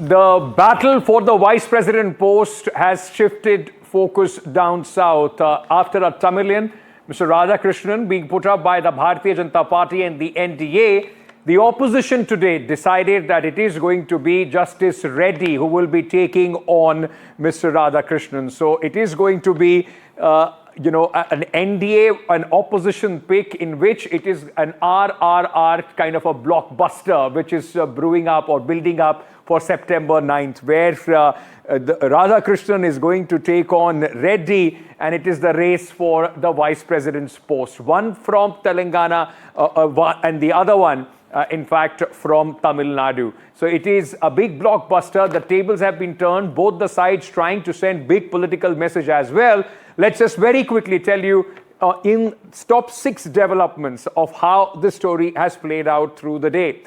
The battle for the vice president post has shifted focus down south after a Tamilian, Mr. Radhakrishnan, being put up by the Bharatiya Janata Party and the NDA. The opposition today decided that it is going to be Justice Reddy who will be taking on Mr. Radhakrishnan. So it is going to be an NDA, an opposition pick in which it is an RRR kind of a blockbuster, which is brewing up or building up for September 9th, where Radhakrishnan is going to take on Reddy, and it is the race for the vice president's post. One from Telangana and the other one, in fact, from Tamil Nadu. So it is a big blockbuster. The tables have been turned, both the sides trying to send big political message as well. Let's just very quickly tell you in top 6 developments of how this story has played out through the day.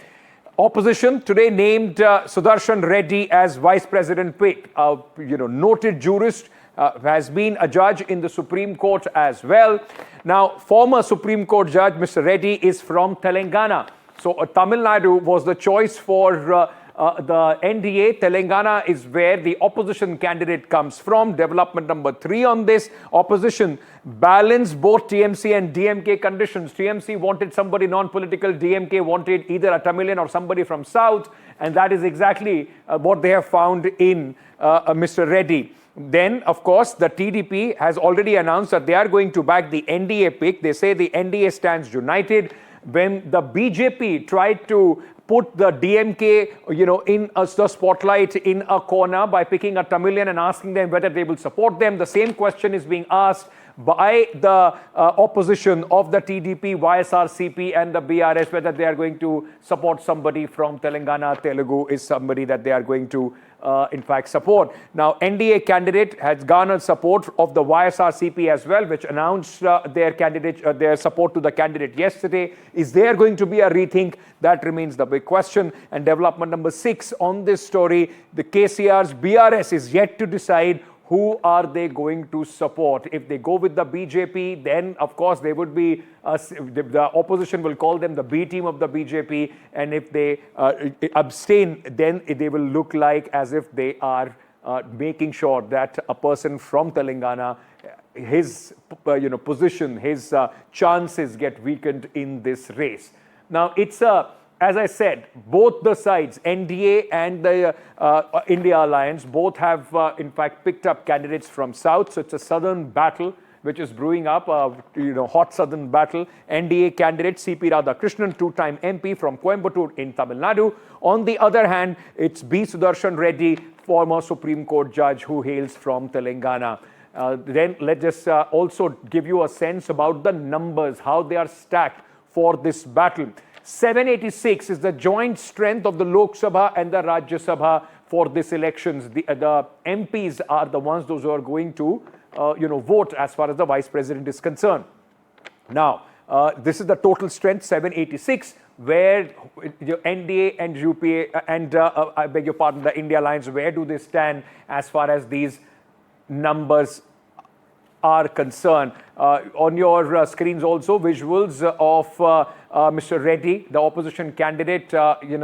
Opposition today named Sudarshan Reddy as vice president pick. Noted jurist, has been a judge in the Supreme Court as well. Now, former Supreme Court judge Mr. Reddy is from Telangana. So Tamil Nadu was the choice for the NDA. Telangana is where the opposition candidate comes from. Development number 3 on this. Opposition balanced both TMC and DMK conditions. TMC wanted somebody non-political. DMK wanted either a Tamilian or somebody from South. And that is exactly what they have found in Mr. Reddy. Then, of course, the TDP has already announced that they are going to back the NDA pick. They say the NDA stands united. When the BJP tried to put the DMK, in the spotlight in a corner by picking a Tamilian and asking them whether they will support them, the same question is being asked by the opposition of the TDP, YSRCP and the BRS, whether they are going to support somebody from Telangana. Telugu is somebody that they are going to in fact support. Now, NDA candidate has garnered support of the YSRCP as well, which announced their support to the candidate yesterday. Is there going to be a rethink? That remains the big question. And development number 6 on this story, the KCR's BRS is yet to decide who are they going to support. If they go with the BJP, then of course they would be, the opposition will call them the B team of the BJP. And if they abstain, then they will look like as if they are making sure that a person from Telangana, his position, his chances get weakened in this race. Now, it's as I said, both the sides, NDA and the India Alliance, both have, in fact, picked up candidates from South. So it's a southern battle which is brewing up, hot southern battle. NDA candidate C.P. Radhakrishnan, 2-time MP from Coimbatore in Tamil Nadu. On the other hand, it's B. Sudarshan Reddy, former Supreme Court judge who hails from Telangana. Then let's just also give you a sense about the numbers, how they are stacked for this battle. 786 is the joint strength of the Lok Sabha and the Rajya Sabha for this elections. The MPs are the ones those who are going to vote as far as the vice president is concerned. Now, this is the total strength, 786, where NDA and UPA and I beg your pardon, the India Alliance, where do they stand as far as these numbers are concerned? On your screens also visuals of Mr. Reddy, the opposition candidate,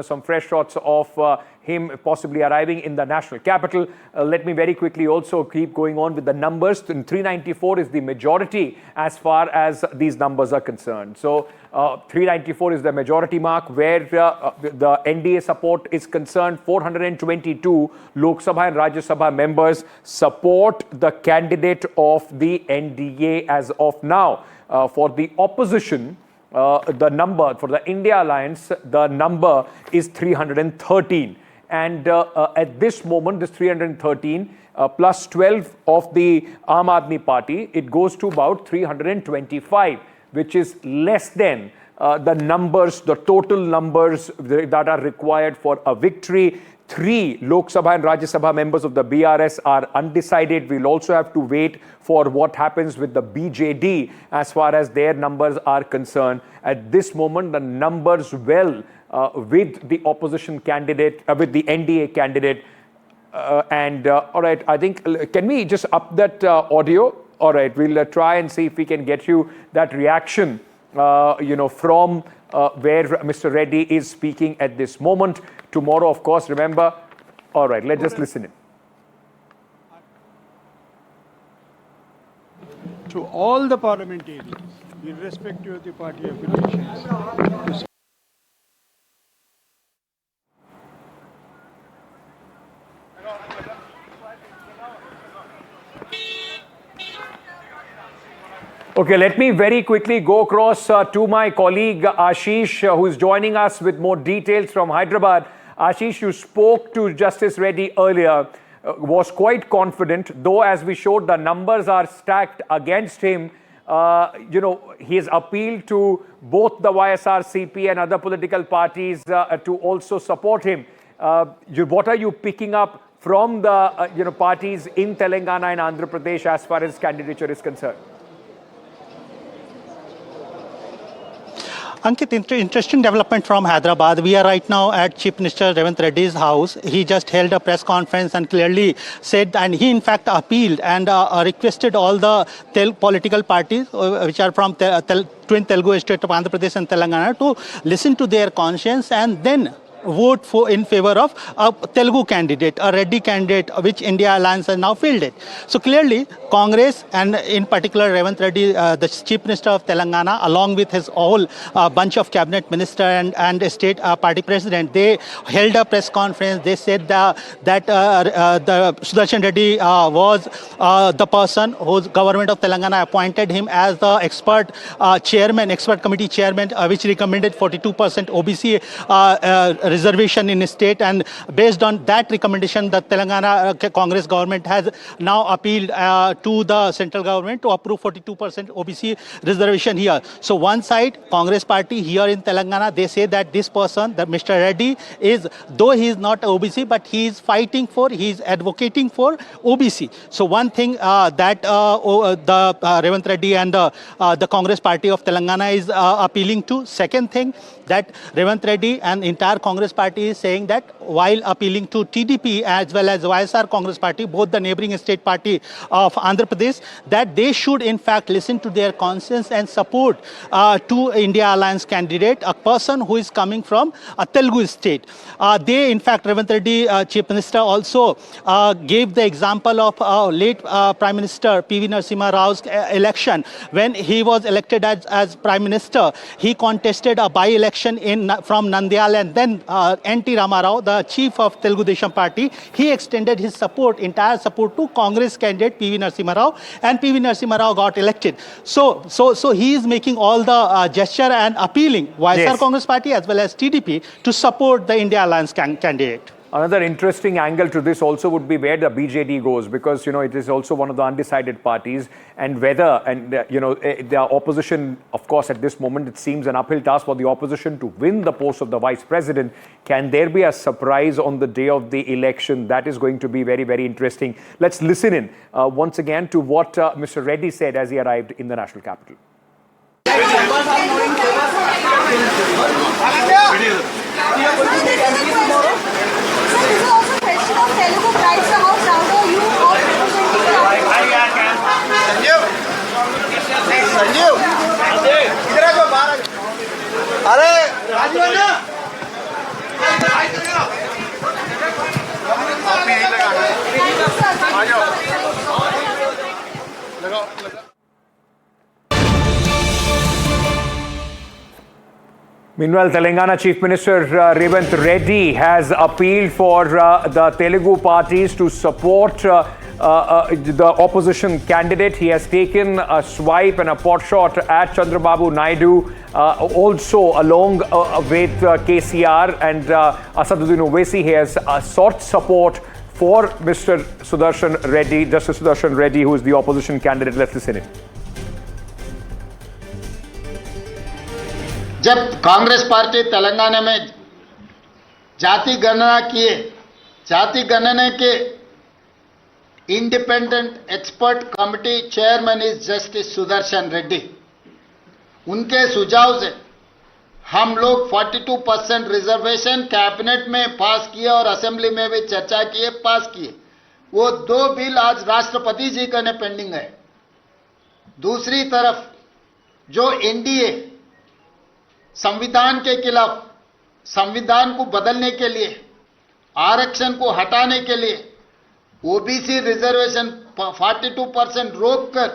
some fresh shots of him possibly arriving in the national capital. Let me very quickly also keep going on with the numbers. 394 is the majority as far as these numbers are concerned. So 394 is the majority mark where the NDA support is concerned. 422 Lok Sabha and Rajya Sabha members support the candidate of the NDA as of now. For the opposition, the number for the India Alliance, the number is 313. And at this moment, this 313 plus 12 of the Aam Aadmi Party, it goes to about 325, which is less than the numbers, the total numbers that are required for a victory. 3 Lok Sabha and Rajya Sabha members of the BRS are undecided. We'll also have to wait for what happens with the BJD as far as their numbers are concerned. At this moment, the numbers with the opposition candidate, with the NDA candidate. All right, I think, can we just up that audio? All right, we'll try and see if we can get you that reaction, from where Mr. Reddy is speaking at this moment. Tomorrow, of course, remember, All right, let's just listen in. To all the parliamentarians, irrespective of the party affiliations. Okay, let me very quickly go across to my colleague Ashish, who is joining us with more details from Hyderabad. Ashish, you spoke to Justice Reddy earlier, was quite confident, though as we showed, the numbers are stacked against him. He has appealed to both the YSRCP and other political parties to also support him. What are you picking up from the parties in Telangana and Andhra Pradesh as far as candidature is concerned? Ankit, interesting development from Hyderabad. We are right now at Chief Minister Revanth Reddy's house. He just held a press conference and clearly said, and he in fact appealed and requested all the political parties which are from twin Telugu state of Andhra Pradesh and Telangana to listen to their conscience and then vote in favor of a Telugu candidate, a Reddy candidate, which India Alliance has now fielded. So clearly, Congress and in particular Revanth Reddy, the Chief Minister of Telangana, along with his whole bunch of cabinet minister and state party president, they held a press conference. They said that the Sudarshan Reddy was the person whose government of Telangana appointed him as the expert committee chairman, which recommended 42% OBC reservation in the state, and based on that recommendation, the Telangana Congress government has now appealed to the central government to approve 42% OBC reservation here. So one side, Congress party here in Telangana, they say that this person, that Mr. Reddy, is, though he is not OBC, but he is he is advocating for OBC. So one thing that the Revanth Reddy and the Congress party of Telangana is appealing to. Second thing, that Revanth Reddy and entire Congress party is saying that while appealing to TDP as well as YSR Congress party, both the neighboring state party of Andhra Pradesh, that they should in fact listen to their conscience and support to India Alliance candidate, a person who is coming from a Telugu state. They in fact, Revanth Reddy, Chief Minister, also gave the example of late Prime Minister P.V. Narasimha Rao's election. When he was elected as Prime Minister, he contested a by-election from Nandyal, and then N.T. Ramarao, the chief of Telugu Desam party, he extended his entire support to Congress candidate P.V. Narasimha Rao, and P.V. Narasimha Rao got elected. So he is making all the gesture and appealing YSR Congress party as well as TDP to support the India Alliance candidate. Another interesting angle to this also would be where the BJD goes, because it is also one of the undecided parties, and whether the opposition, of course, at this moment it seems an uphill task for the opposition to win the post of the vice president. Can there be a surprise on the day of the election? That is going to be very, very interesting. Let's listen in once again to what Mr. Reddy said as he arrived in the national capital. This is also a question of Telugu pride. So how proud are you of Sanjeev, इधर आके बाहर अरे राजू अन्ना आप यहीं लगाना आ जाओ लगाओ Meanwhile, Telangana Chief Minister Revanth Reddy has appealed for the Telugu parties to support the opposition candidate. He has taken a swipe and a pot shot at Chandrababu Naidu, also along with KCR and Asaduddin Owaisi. He has sought support for Mr. Sudarshan Reddy, Justice Sudarshan Reddy, who is the opposition candidate. Let's listen in. जब Congress party Telangana में जाति गणना के independent expert committee chairman is justice Sudarshan Reddy, उनके सुझाव से हम लोग 42% रिजर्वेशन कैबिनेट में पास किए और असेंबली में भी चर्चा किए, पास किए। वो 2 बिल आज राष्ट्रपति जी का पेंडिंग है। दूसरी तरफ जो एनडीए संविधान के खिलाफ, संविधान को बदलने के लिए आरक्षण को हटाने के लिए ओबीसी रिजर्वेशन 42% रोककर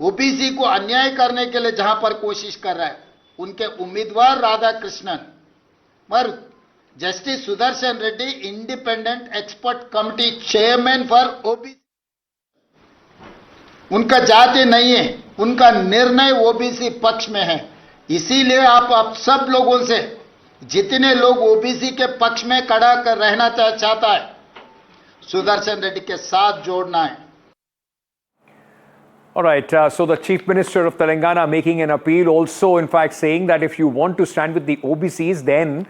ओबीसी को अन्याय करने के लिए जहां पर कोशिश कर रहा है, उनके उम्मीदवार राधा कृष्णन पर justice Sudarshan Reddy independent expert committee chairman for OBC, उनका जाति नहीं है, उनका निर्णय ओबीसी पक्ष में है। इसीलिए आप सब लोगों से, जितने लोग ओबीसी के पक्ष में खड़ा कर रहना चाहता है, सुदर्शन रेड्डी के साथ जोड़ना है। All right, so the Chief Minister of Telangana making an appeal, also in fact saying that if you want to stand with the OBCs, then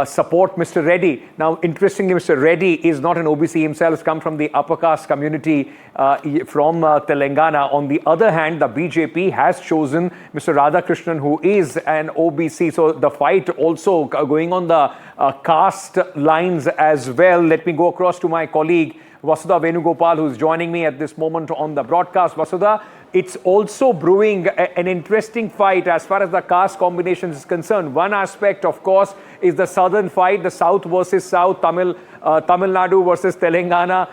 support Mr. Reddy. Now, interestingly, Mr. Reddy is not an OBC himself, he's come from the upper caste community from Telangana. On the other hand, the BJP has chosen Mr. Radhakrishnan, who is an OBC. So the fight also going on the caste lines as well. Let me go across to my colleague, Vasudha Venugopal, who's joining me at this moment on the broadcast. Vasudha, it's also brewing an interesting fight as far as the caste combinations is concerned. One aspect, of course, is the southern fight, the south versus south, Tamil Nadu versus Telangana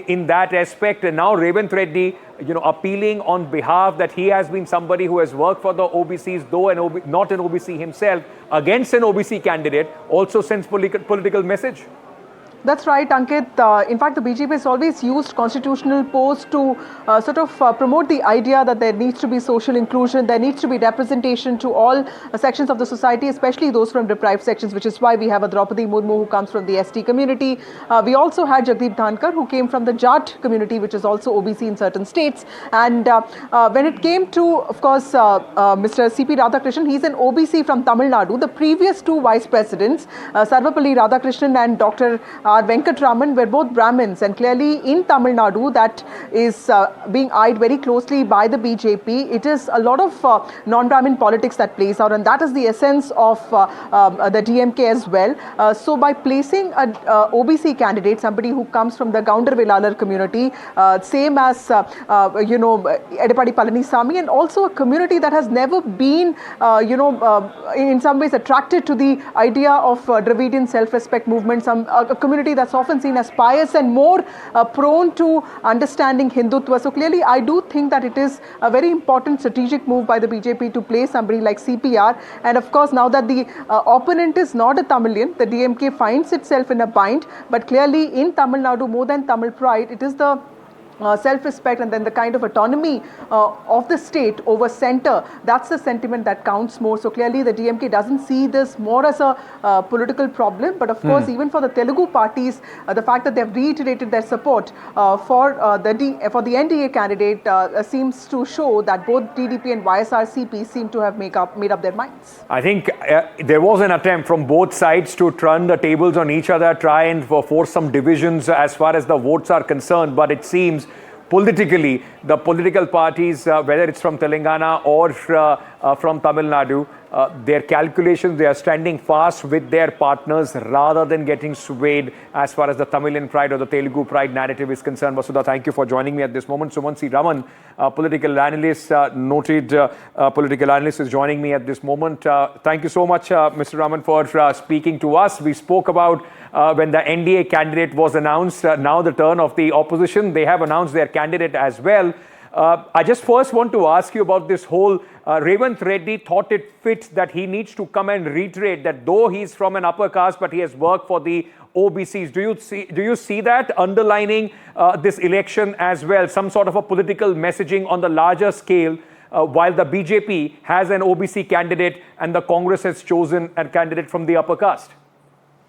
in that aspect. And now Revanth Reddy, appealing on behalf that he has been somebody who has worked for the OBCs, though not an OBC himself, against an OBC candidate, also sends political message. That's right, Ankit. In fact, the BJP has always used constitutional posts to promote the idea that there needs to be social inclusion, there needs to be representation to all sections of the society, especially those from deprived sections, which is why we have a Draupadi Murmu who comes from the ST community. We also had Jagdeep Dhankar, who came from the Jat community, which is also OBC in certain states. And when it came to, of course, Mr. C.P. Radhakrishnan, he's an OBC from Tamil Nadu. The previous two vice presidents, Sarvapalli Radhakrishnan and Dr. Venkatraman, were both Brahmins, and clearly in Tamil Nadu that is being eyed very closely by the BJP. It is a lot of non-Brahmin politics that plays out, and that is the essence of the DMK as well. So by placing an OBC candidate, somebody who comes from the Gounder Velalar community, same as Edapadi Palanisamy, and also a community that has never been in some ways attracted to the idea of Dravidian self-respect movement, a community that's often seen as pious and more prone to understanding Hindutva. So clearly, I do think that it is a very important strategic move by the BJP to place somebody like CPR. And of course, now that the opponent is not a Tamilian, the DMK finds itself in a bind. But clearly, in Tamil Nadu, more than Tamil pride, it is the self-respect and then the kind of autonomy of the state over center. That's the sentiment that counts more. So clearly the DMK doesn't see this more as a political problem, but of course even for the Telugu parties, the fact that they've reiterated their support for the NDA candidate seems to show that both TDP and YSRCP seem to have made up their minds. I think there was an attempt from both sides to turn the tables on each other, try and force some divisions as far as the votes are concerned, but it seems politically, the political parties, whether it's from Telangana or from Tamil Nadu, their calculations, they are standing fast with their partners rather than getting swayed as far as the Tamilian pride or the Telugu pride narrative is concerned. Vasudha, thank you for joining me at this moment. Suman C. Raman, political analyst, noted political analyst, is joining me at this moment. Thank you so much, Mr. Raman, for speaking to us. We spoke about when the NDA candidate was announced, now the turn of the opposition. They have announced their candidate as well. I just first want to ask you about this whole Revanth Reddy thought it fit that he needs to come and reiterate that though he's from an upper caste, but he has worked for the OBCs. Do you see that underlining this election as well? Some sort of a political messaging on the larger scale, while the BJP has an OBC candidate and the Congress has chosen a candidate from the upper caste?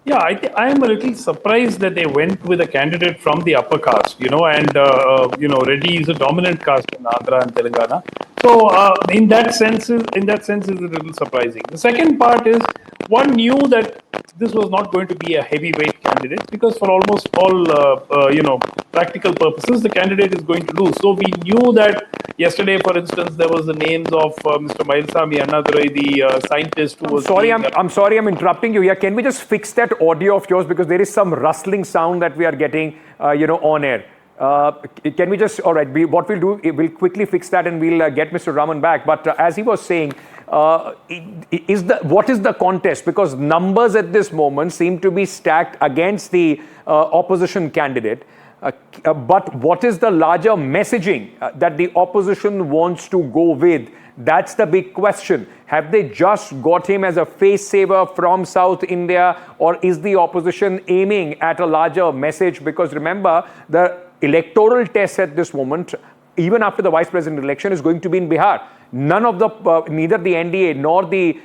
Yeah, I am a little surprised that they went with a candidate from the upper caste, and Reddy is a dominant caste in Andhra and Telangana. So in that sense, is a little surprising. The second part is one knew that this was not going to be a heavyweight candidate because for almost all practical purposes, the candidate is going to lose. So we knew that yesterday, for instance, there was the names of Mr. Mailsamy Annadurai, the scientist who was. I'm sorry, I'm interrupting you here. Can we just fix that audio of yours because there is some rustling sound that we are getting, on air. Can we just, all right, what we'll do, we'll quickly fix that and we'll get Mr. Raman back. But as he was saying, what is the contest? Because numbers at this moment seem to be stacked against the opposition candidate. But what is the larger messaging that the opposition wants to go with? That's the big question. Have they just got him as a face saver from South India, or is the opposition aiming at a larger message? Because remember, the electoral test at this moment, even after the vice president election, is going to be in Bihar. None of the, neither the NDA nor the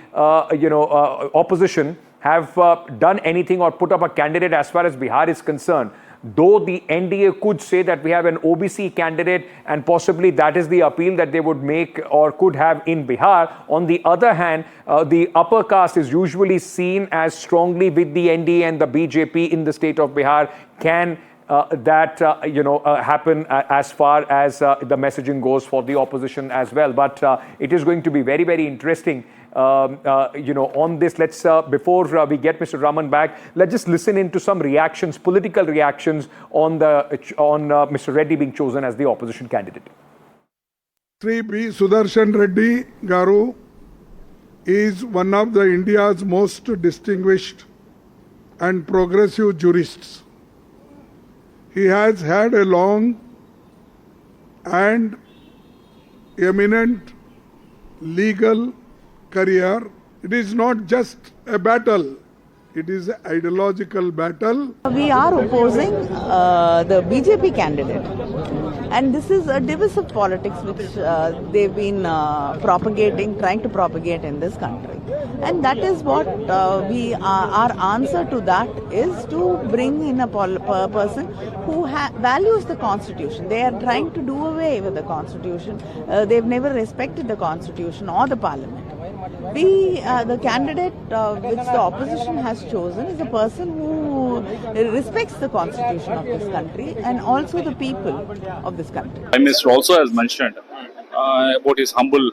opposition have done anything or put up a candidate as far as Bihar is concerned. Though the NDA could say that we have an OBC candidate and possibly that is the appeal that they would make or could have in Bihar. On the other hand, the upper caste is usually seen as strongly with the NDA and the BJP in the state of Bihar. Can that happen as far as the messaging goes for the opposition as well? But it is going to be very, very interesting. On this, let's before we get Mr. Raman back, let's just listen into some reactions, political reactions on Mr. Reddy being chosen as the opposition candidate. Sri B. Sudarshan Reddy Garu is one of the India's most distinguished and progressive jurists. He has had a long and eminent legal career. It is not just a battle, it is an ideological battle. We are opposing the BJP candidate, and this is a divisive politics which they've been trying to propagate in this country. And that is what our answer to that is to bring in a person who values the Constitution. They are trying to do away with the Constitution. They've never respected the Constitution or the Parliament. The candidate which the opposition has chosen is a person who respects the Constitution of this country and also the people of this country. Prime Minister also has mentioned about his humble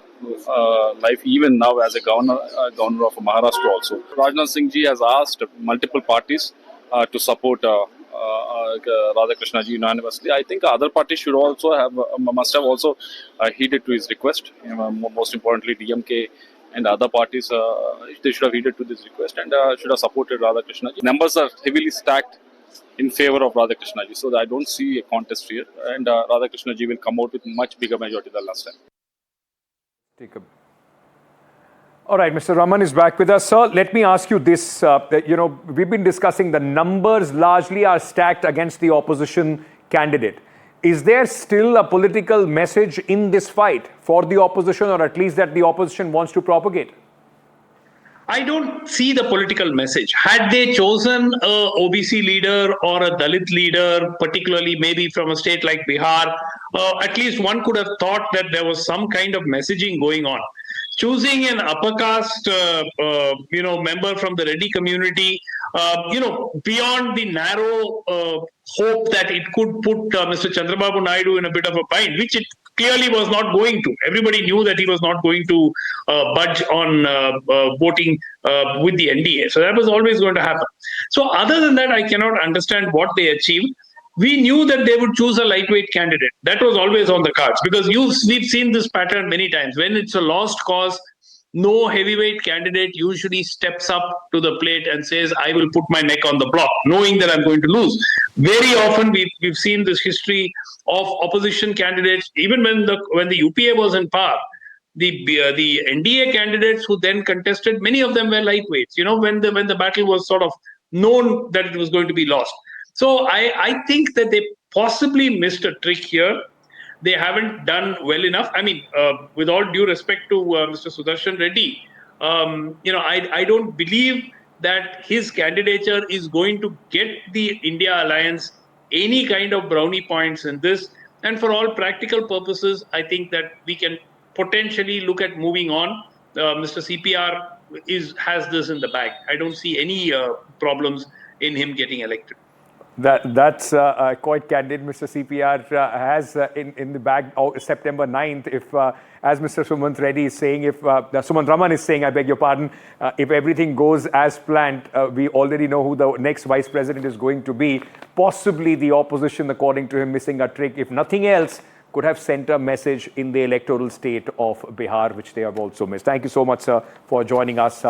life, even now as a governor of Maharashtra also. Rajnath Singh ji has asked multiple parties to support Radhakrishna ji unanimously. I think other parties should also must have also heeded to his request. Most importantly, DMK and other parties, they should have heeded to this request and should have supported Radhakrishna ji. Numbers are heavily stacked in favor of Radhakrishna ji, so I don't see a contest here, and Radhakrishna ji will come out with much bigger majority than last time. All right, Mr. Raman is back with us. Sir, let me ask you this. We've been discussing the numbers largely are stacked against the opposition candidate. Is there still a political message in this fight for the opposition, or at least that the opposition wants to propagate? I don't see the political message. Had they chosen a OBC leader or a Dalit leader, particularly maybe from a state like Bihar, at least one could have thought that there was some kind of messaging going on. Choosing an upper caste, member from the Reddy community, beyond the narrow hope that it could put Mr. Chandrababu Naidu in a bit of a bind, which it clearly was not going to. Everybody knew that he was not going to budge on voting with the NDA. So that was always going to happen. So other than that, I cannot understand what they achieved. We knew that they would choose a lightweight candidate. That was always on the cards, because we've seen this pattern many times. When it's a lost cause, no heavyweight candidate usually steps up to the plate and says, I will put my neck on the block, knowing that I'm going to lose. Very often we've seen this history of opposition candidates, even when the UPA was in power. The NDA candidates who then contested, many of them were lightweights, when the battle was sort of known that it was going to be lost. So I think that they possibly missed a trick here. They haven't done well enough. I mean, with all due respect to Mr. Sudarshan Reddy, I don't believe that his candidature is going to get the India Alliance any kind of brownie points in this. And for all practical purposes, I think that we can potentially look at moving on. Mr. CPR has this in the bag. I don't see any problems in him getting elected. That's quite candid. Mr. CPR has in the bag September 9th. If, as Mr. Sumant Reddy is saying, if Sumant Raman is saying, I beg your pardon, if everything goes as planned, we already know who the next vice president is going to be. Possibly the opposition, according to him, missing a trick. If nothing else, could have sent a message in the electoral state of Bihar, which they have also missed. Thank you so much, sir, for joining us.